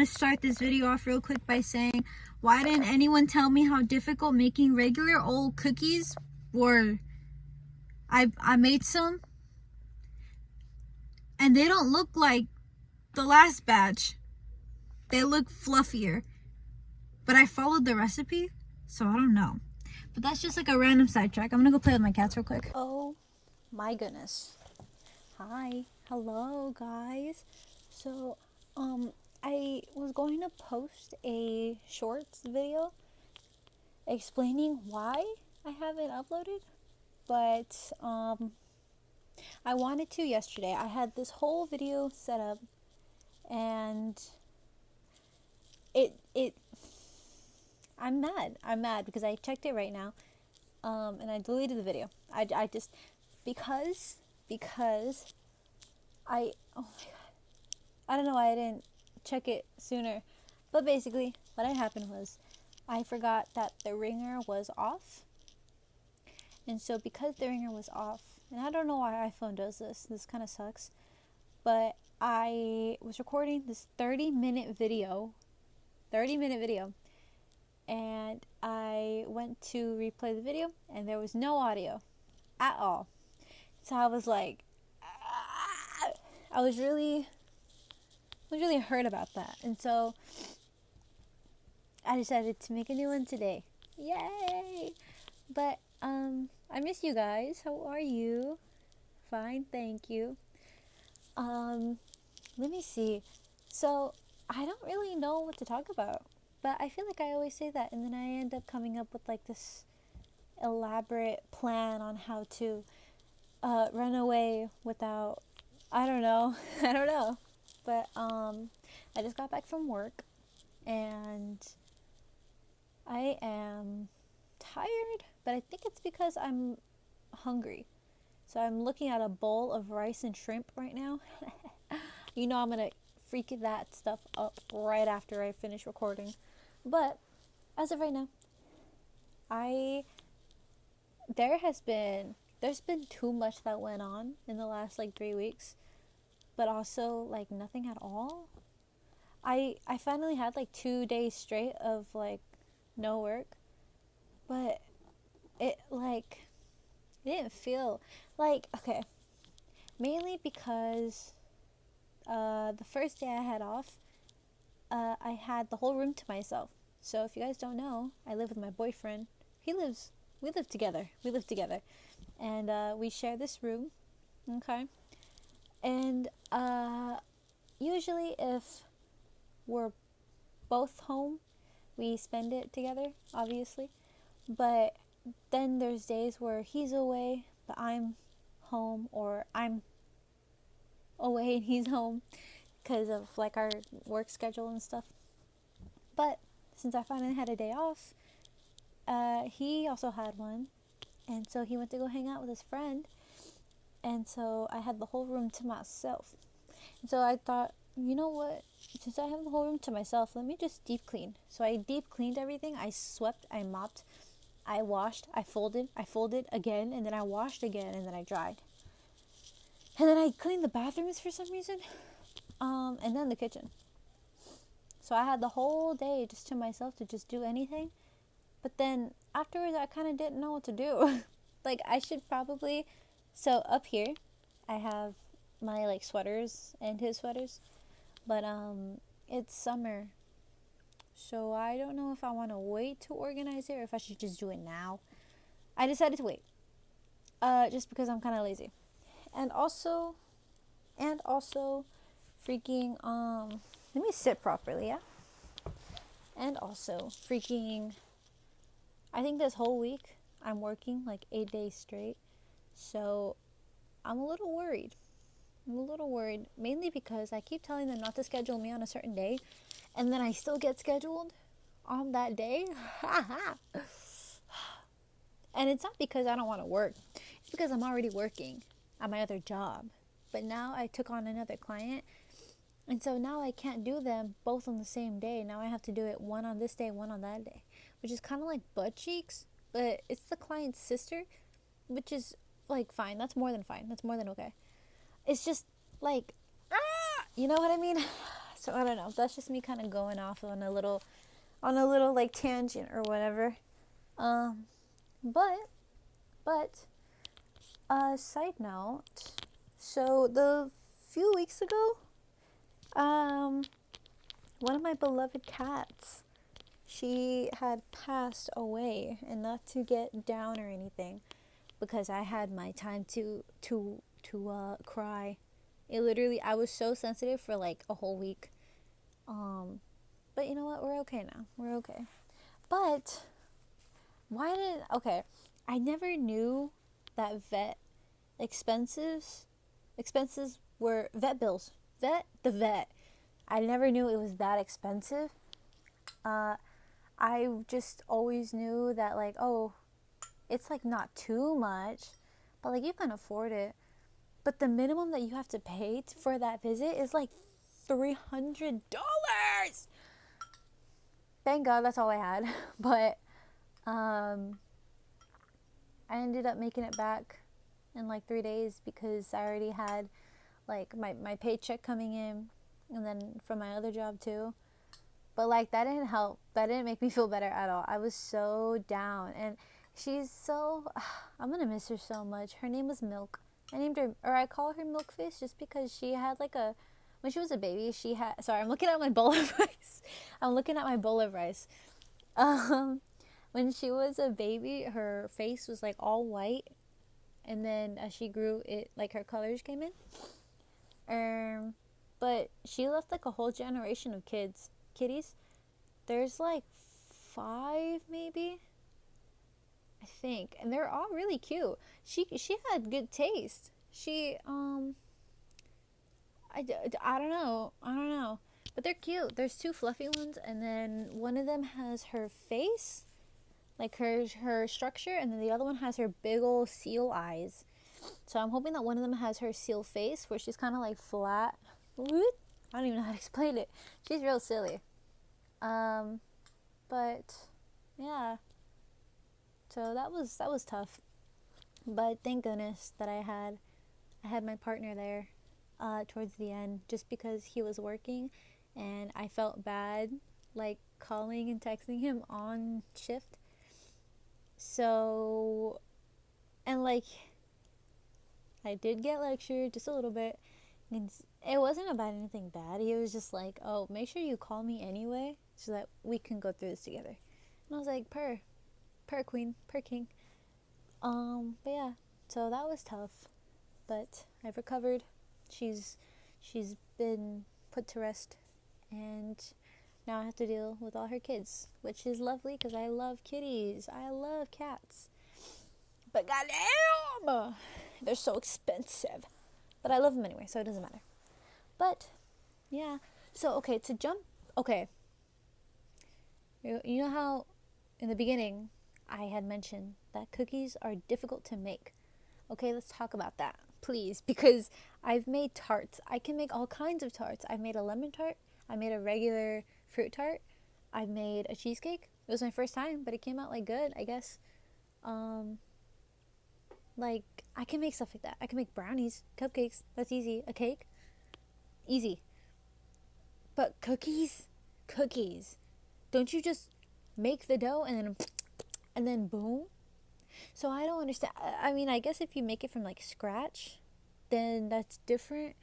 to start this video off real quick by saying, why didn't anyone tell me how difficult making regular old cookies were? I made some, and they don't look like the last batch. They look fluffier. But I followed the recipe, so I don't know. But that's just like a random sidetrack. I'm gonna go play with my cats real quick. Oh my goodness. Hi. Hello, guys. So, I was going to post a shorts video explaining why I haven't uploaded, but I wanted to yesterday. I had this whole video set up, and I'm mad because I checked it right now, and I deleted the video. I just because oh my god, I don't know why I didn't check it sooner, but basically what had happened was I forgot that the ringer was off, and so because the ringer was off, and I don't know why iPhone does this kind of sucks, but I was recording this 30-minute video, and I went to replay the video, and there was no audio at all. So I was like, I was really hurt about that, and so I decided to make a new one today. Yay! But I miss you guys. How are you? Fine, thank you. Let me see. So I don't really know what to talk about, but I feel like I always say that, and then I end up coming up with like this elaborate plan on how to run away without, I don't know. But I just got back from work, and I am tired, but I think it's because I'm hungry. So I'm looking at a bowl of rice and shrimp right now. You know I'm gonna freak that stuff up right after I finish recording. But as of right now, there's been too much that went on in the last like 3 weeks, but also like nothing at all. I finally had like 2 days straight of like no work, but it didn't feel like, okay, mainly because the first day I had off, I had the whole room to myself. So if you guys don't know, I live with my boyfriend. We live together, and we share this room, okay? And usually if we're both home, we spend it together, obviously. But then there's days where he's away, but I'm home, or I'm away and he's home because of like our work schedule and stuff. But since I finally had a day off, he also had one, and so he went to go hang out with his friend, and so I had the whole room to myself. And so I thought, you know what, since I have the whole room to myself, let me just deep clean. So I deep cleaned everything. I swept, I mopped, I washed, I folded again, and then I washed again, and then I dried. And then I cleaned the bathrooms for some reason, and then the kitchen. So I had the whole day just to myself to just do anything. But then afterwards, I kind of didn't know what to do. Like, I should probably... So up here, I have my like sweaters and his sweaters. But it's summer. So I don't know if I want to wait to organize it or if I should just do it now. I decided to wait. Just because I'm kind of lazy. And also freaking, let me sit properly, yeah? And also freaking, I think this whole week I'm working like 8 days straight. So I'm a little worried, mainly because I keep telling them not to schedule me on a certain day, and then I still get scheduled on that day. And it's not because I don't want to work. It's because I'm already working at my other job. But now I took on another client, and so now I can't do them both on the same day. Now I have to do it one on this day, one on that day, which is kind of like butt cheeks, but it's the client's sister, which is like fine. That's more than fine. That's more than okay. It's just like, you know what I mean? So I don't know. That's just me kind of going off on a little like tangent or whatever. Um, but but side note. So the few weeks ago, um, one of my beloved cats, she had passed away, and not to get down or anything, because I had my time to cry. It literally, I was so sensitive for like a whole week. Um, but you know what? We're okay now. We're okay. But okay, I never knew that expenses expenses were vet bills. Vet. I never knew it was that expensive. Uh, I just always knew that like, oh, it's like not too much, but like you can afford it. But the minimum that you have to pay for that visit is like $300. Thank God that's all I had. But um, I ended up making it back in like 3 days because I already had like my paycheck coming in, and then from my other job too. But like that didn't help. That didn't make me feel better at all. I was so down, and she's so I'm gonna miss her so much. Her name was Milk. I named her, or I call her Milk Face, just because she had like a when she was a baby, she had, sorry, I'm looking at my bowl of rice. I'm looking at my bowl of rice. Um when she was a baby, her face was like all white, and then as she grew, it like her colors came in. Um, but she left like a whole generation of kitties. There's like five, maybe, I think, and they're all really cute. She had good taste. I don't know, but they're cute. There's two fluffy ones, and then one of them has her face, like her structure, and then the other one has her big old seal eyes. So I'm hoping that one of them has her seal face, where she's kind of like flat. I don't even know how to explain it. She's real silly. Um, but yeah. So that was tough. But thank goodness that I had my partner there towards the end, just because he was working, and I felt bad like calling and texting him on shift. So, and like I did get lectured just a little bit. And it wasn't about anything bad. He was just like, "Oh, make sure you call me anyway so that we can go through this together." And I was like, per queen, per king." But yeah, so that was tough, but I've recovered. She's been put to rest, and now I have to deal with all her kids, which is lovely because I love kitties. I love cats. But goddamn, they're so expensive. But I love them anyway, so it doesn't matter. But yeah, so okay, to jump. Okay, you know how in the beginning I had mentioned that cookies are difficult to make. Okay, let's talk about that, please, because I've made tarts. I can make all kinds of tarts. I've made a lemon tart. I made a regular fruit tart. I've made a cheesecake. It was my first time, but it came out like good, I guess. Um, like I can make stuff like that. I can make brownies, cupcakes. That's easy. A cake, easy. But cookies. Don't you just make the dough and then boom? So I don't understand. I mean, I guess if you make it from like scratch, then that's different.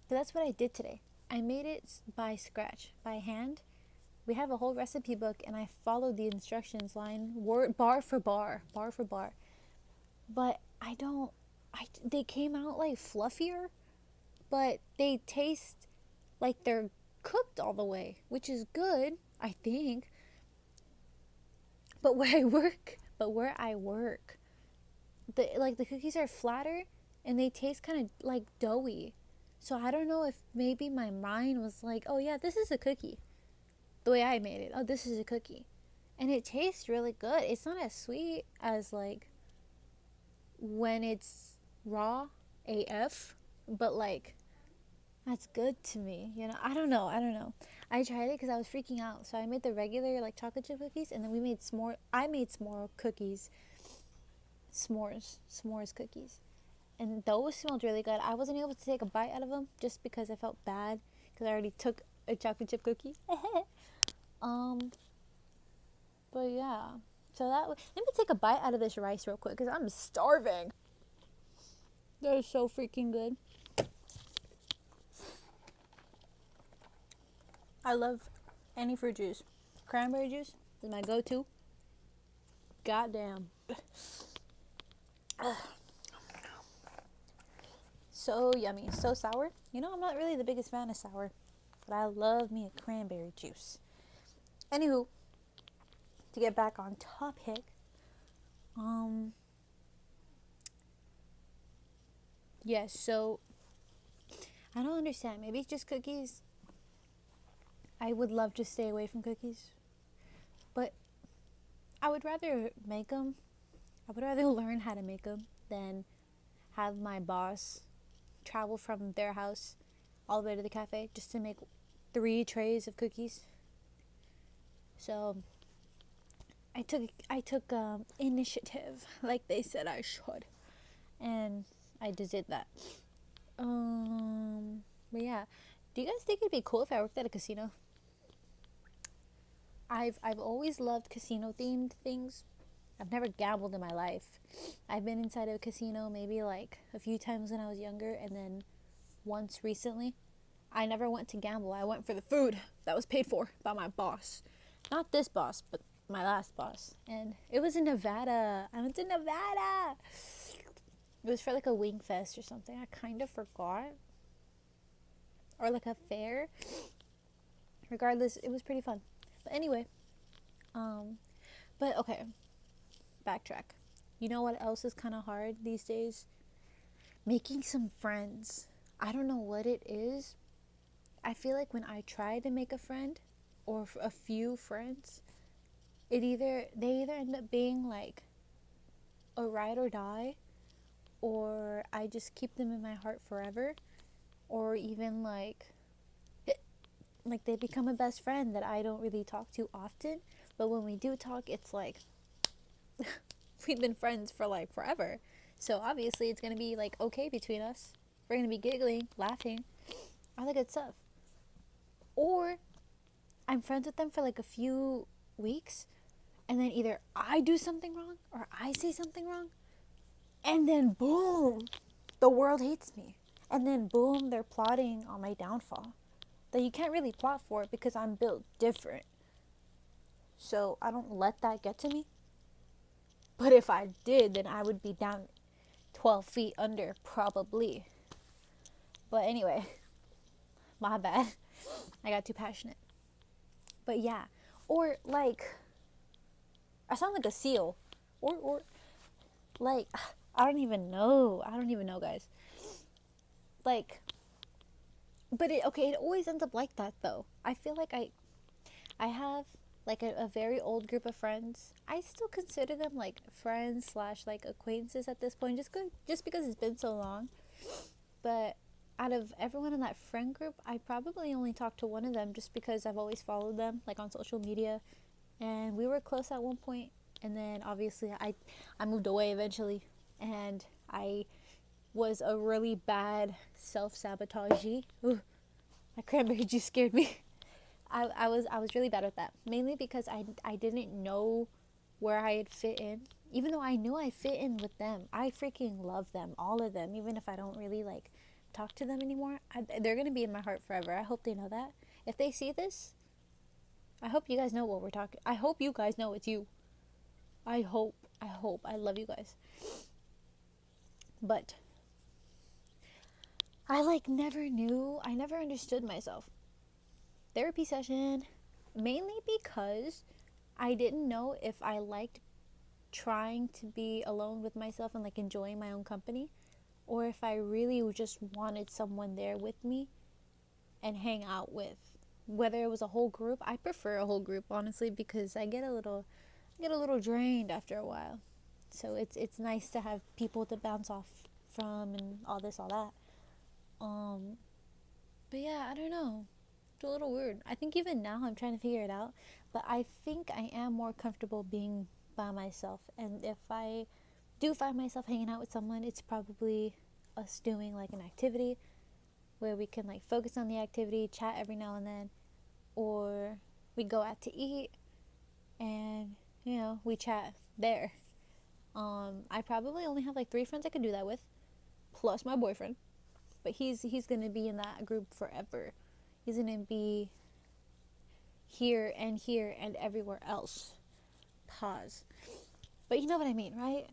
But that's what I did today. I made it by scratch, by hand. We have a whole recipe book, and I followed the instructions line word bar for bar, bar for bar. But I don't. They came out like fluffier, but they taste like they're cooked all the way, which is good, I think. But where I work, the cookies are flatter, and they taste kind of like doughy. So I don't know if maybe my mind was like, "Oh yeah, this is a cookie." The way I made it. "Oh, this is a cookie." And it tastes really good. It's not as sweet as like when it's raw AF, but like that's good to me. I don't know. I tried it because I was freaking out. So I made the regular like chocolate chip cookies, and then we made s'more. I made s'more cookies, s'mores cookies, and those smelled really good. I wasn't able to take a bite out of them just because I felt bad because I already took a chocolate chip cookie. um, but yeah. So let me take a bite out of this rice real quick because I'm starving. That is so freaking good. I love any fruit juice. Cranberry juice is my go-to. Goddamn. So yummy. So sour. You know, I'm not really the biggest fan of sour, but I love me a cranberry juice. Anywho, to get back on topic, yes, so I don't understand. Maybe it's just cookies. I would love to stay away from cookies, but I would rather make them. I would rather learn how to make them than have my boss travel from their house all the way to the cafe just to make 3 trays of cookies. So I took initiative, like they said I should, and I just did that. But yeah, do you guys think it'd be cool if I worked at a casino? I've always loved casino themed things. I've never gambled in my life. I've been inside of a casino maybe like a few times when I was younger, and then once recently. I never went to gamble. I went for the food that was paid for by my boss. Not this boss, but my last boss. And it was in Nevada. I went to Nevada. It was for like a wing fest or something. I kind of forgot. Or like a fair. Regardless, it was pretty fun. But anyway, but okay, backtrack. You know what else is kind of hard these days? Making some friends. I don't know what it is. I feel like when I try to make a friend or a few friends, they either end up being like a ride or die, or I just keep them in my heart forever, or even like they become a best friend that I don't really talk to often, but when we do talk, it's like we've been friends for like forever. So obviously it's going to be like okay between us. We're going to be giggling, laughing, all that good stuff. Or I'm friends with them for like a few weeks, and then either I do something wrong or I say something wrong, and then boom, the world hates me. And then boom, they're plotting on my downfall. That you can't really plot for it because I'm built different. So I don't let that get to me. But if I did, then I would be down 12 feet under, probably. But anyway, my bad. I got too passionate. But yeah. Or like, I sound like a seal. Or like, I don't even know, guys. Like, but it always ends up like that though. I feel like I have like a very old group of friends. I still consider them like friends slash like acquaintances at this point, just because it's been so long. But out of everyone in that friend group, I probably only talked to one of them just because I've always followed them like on social media, and we were close at one point. And then obviously I moved away eventually, and I was a really bad self-sabotagee. Ooh, my cranberry juice scared me. I was really bad at that, mainly because I didn't know where I'd fit in, even though I knew I fit in with them. I freaking love them, all of them, even if I don't really like talk to them anymore. They're gonna be in my heart forever. I hope they know that. If they see this, I hope you guys know what we're talking. I hope you guys know it's you. I hope. I love you guys. But I never understood myself. Therapy session, mainly because I didn't know if I liked trying to be alone with myself and like enjoying my own company, or if I really just wanted someone there with me and hang out with. Whether it was a whole group, I prefer a whole group honestly, because I get a little drained after a while. So it's nice to have people to bounce off from and all this, all that. But yeah, I don't know. It's a little weird. I think even now I'm trying to figure it out. But I think I am more comfortable being by myself. And if I do find myself hanging out with someone, it's probably us doing like an activity where we can like focus on the activity, chat every now and then, or we go out to eat and we chat there. I probably only have like 3 friends I could do that with, plus my boyfriend. But he's gonna be in that group forever. He's gonna be here and everywhere else. Pause. But you know what I mean, right?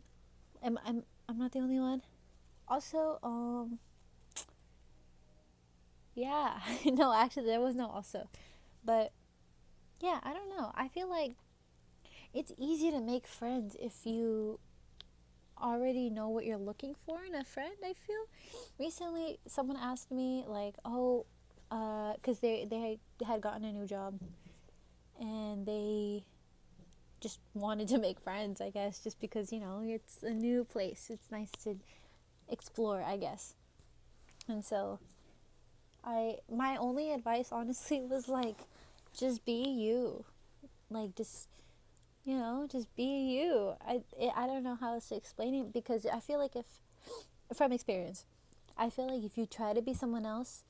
I'm not the only one. Also, yeah. No, actually there was no also. But yeah, I don't know. I feel like it's easy to make friends if you already know what you're looking for in a friend. I feel recently someone asked me like, oh, because they had gotten a new job and they just wanted to make friends, I guess, just because it's a new place, it's nice to explore, I guess. And so my only advice honestly was like, just be you, like just be you. I don't know how else to explain it, because I feel like if from experience, I feel like if you try to be someone else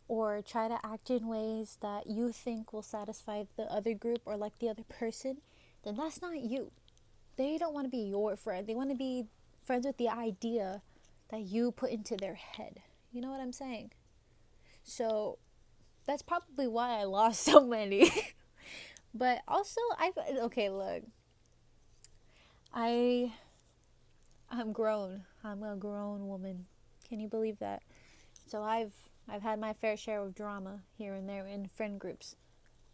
or try to act in ways that you think will satisfy the other group or like the other person, then that's not you. They don't want to be your friend. They want to be friends with the idea that you put into their head. You know what I'm saying? So that's probably why I lost so many. But also, okay, look, I'm grown. I'm a grown woman. Can you believe that? So I've had my fair share of drama here and there in friend groups.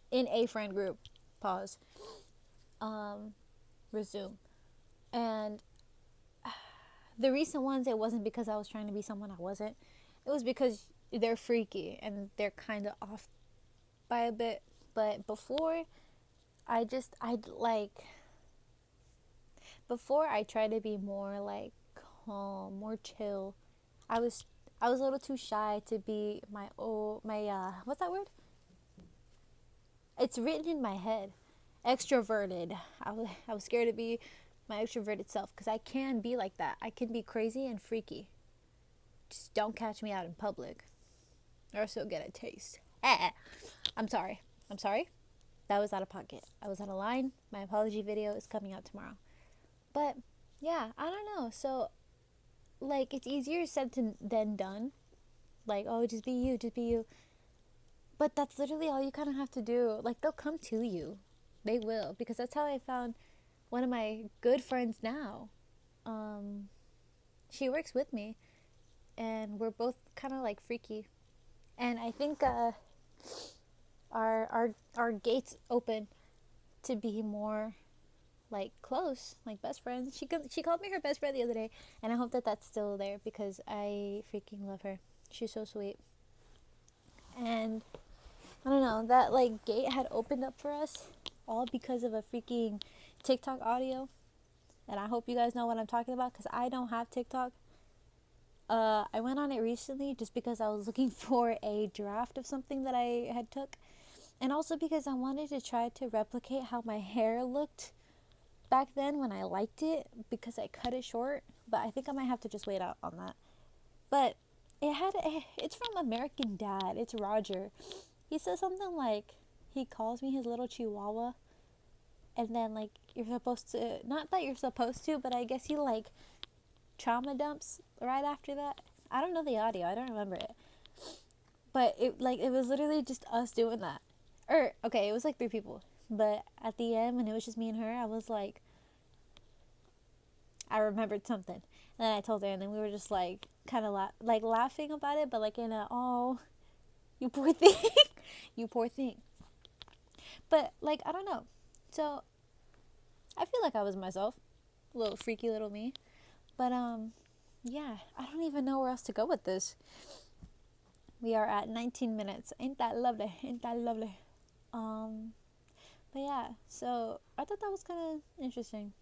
In a friend group. Pause. Resume. And the recent ones, it wasn't because I was trying to be someone I wasn't. It was because they're freaky and they're kind of off by a bit. But before I tried to be more like calm, more chill. I was a little too shy to be what's that word? It's written in my head. Extroverted. I was scared to be my extroverted self, because I can be like that. I can be crazy and freaky. Just don't catch me out in public, or else you'll get a taste. I'm sorry. That was out of pocket. I was out of line. My apology video is coming out tomorrow. But yeah, I don't know. So like, it's easier said than done. Like, oh, just be you. But that's literally all you kind of have to do. Like, they'll come to you. They will, because that's how I found one of my good friends now. She works with me, and we're both kind of like freaky. And I think our gates open to be more like close, like best friends. She called me her best friend the other day, and I hope that that's still there, because I freaking love her. She's so sweet. And I don't know, that like gate had opened up for us all because of a freaking TikTok audio. And I hope you guys know what I'm talking about, because I don't have TikTok. I went on it recently just because I was looking for a draft of something that I had took, and also because I wanted to try to replicate how my hair looked back then when I liked it, because I cut it short. But I think I might have to just wait out on that. But it's from American Dad. It's Roger. He says something like, he calls me his little chihuahua, and then like, you're supposed to, not that you're supposed to, but I guess he like trauma dumps right after that. I don't know the audio, I don't remember it, but it was literally just us doing that. Or okay, it was like 3 people, but at the end when it was just me and her, I was like, I remembered something, and then I told her, and then we were just like kind of laughing about it, but like in a, oh, you poor thing. You poor thing. But like, I don't know, so I feel like I was myself, little freaky little me. But yeah, I don't even know where else to go with this. We are at 19 minutes. Ain't that lovely? But yeah, so I thought that was kind of interesting.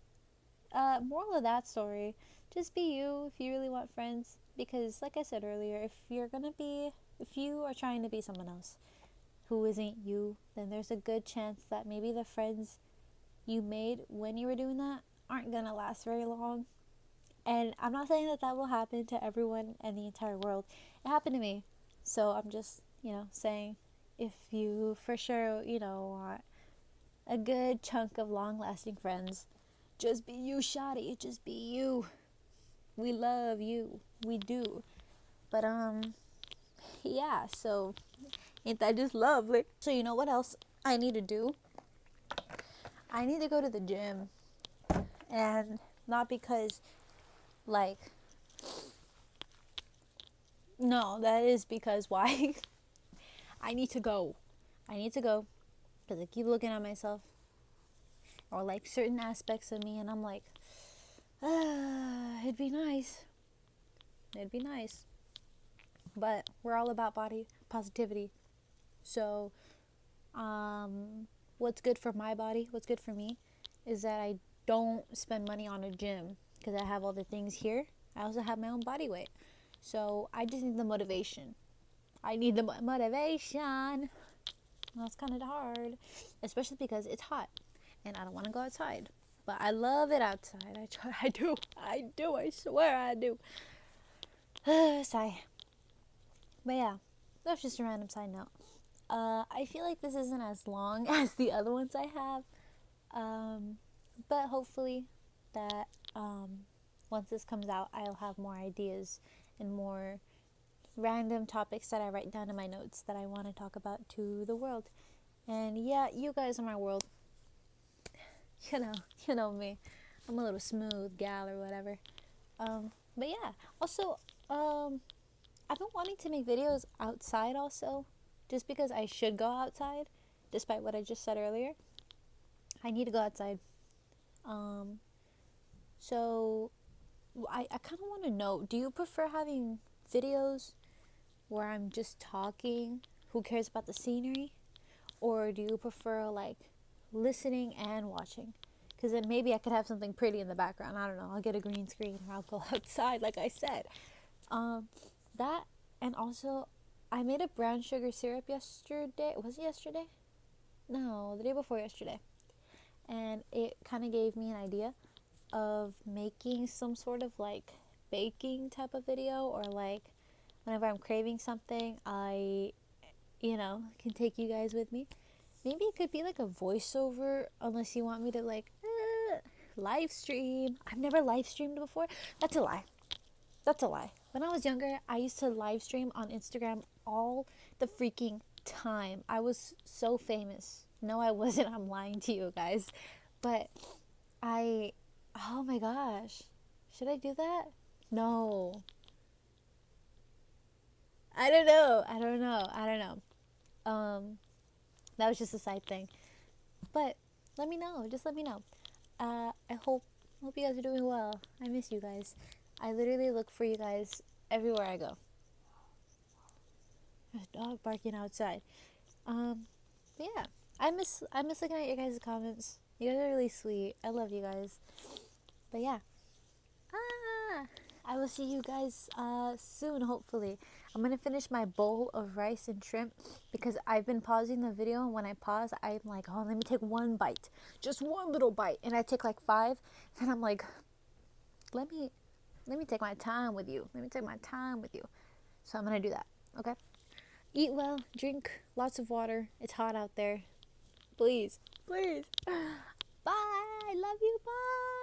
Moral of that story, just be you if you really want friends, because like I said earlier, if you are trying to be someone else who isn't you, then there's a good chance that maybe the friends you made when you were doing that aren't gonna last very long. And I'm not saying that will happen to everyone in the entire world. It happened to me. So I'm just, saying, if you for sure, want a good chunk of long lasting friends, just be you, Shotty. Just be you. We love you. We do. But, yeah, so ain't that just lovely? So, you know what else I need to do? I need to go to the gym. And not because, like, no, that is because why? I need to go. I need to go because I keep looking at myself or like certain aspects of me, and I'm like, it'd be nice. It'd be nice. But we're all about body positivity. So, what's good for my body, what's good for me, is that I don't spend money on a gym because I have all the things here. I also have my own body weight. So, I just need the motivation. I need the motivation. Well, it's kind of hard, especially because it's hot and I don't want to go outside. But I love it outside. I do. I swear I do. Sigh. But yeah, that's just a random side note. I feel like this isn't as long as the other ones I have. But hopefully that once this comes out, I'll have more ideas and more random topics that I write down in my notes that I want to talk about to the world. And yeah, you guys are my world. You know me. I'm a little smooth gal or whatever. But yeah, also, I've been wanting to make videos outside also, just because I should go outside, despite what I just said earlier. I need to go outside. So I kind of want to know, do you prefer having videos where I'm just talking, who cares about the scenery? Or do you prefer like listening and watching? Because then maybe I could have something pretty in the background. I don't know. I'll get a green screen or I'll go outside, like I said. That, and also, I made a brown sugar syrup yesterday. Was it yesterday? No, the day before yesterday. And it kind of gave me an idea of making some sort of like baking type of video, or like whenever I'm craving something, I, can take you guys with me. Maybe it could be like a voiceover, unless you want me to like live stream. I've never live streamed before. That's a lie. That's a lie. When I was younger, I used to live stream on Instagram all the freaking time. I was so famous. No, I wasn't. I'm lying to you guys. But oh my gosh. Should I do that? No. I don't know. That was just a side thing. But let me know. Just let me know. I hope you guys are doing well. I miss you guys. I literally look for you guys everywhere I go. There's a dog barking outside. But yeah, I miss looking at your guys' comments. You guys are really sweet. I love you guys. But yeah, I will see you guys soon. Hopefully, I'm gonna finish my bowl of rice and shrimp because I've been pausing the video, and when I pause, I'm like, oh, let me take one bite, just one little bite, and I take like 5, and I'm like, let me take my time with you. Let me take my time with you. So I'm gonna do that. Okay. Eat well, drink lots of water. It's hot out there. Please, please. Bye. Love you. Bye.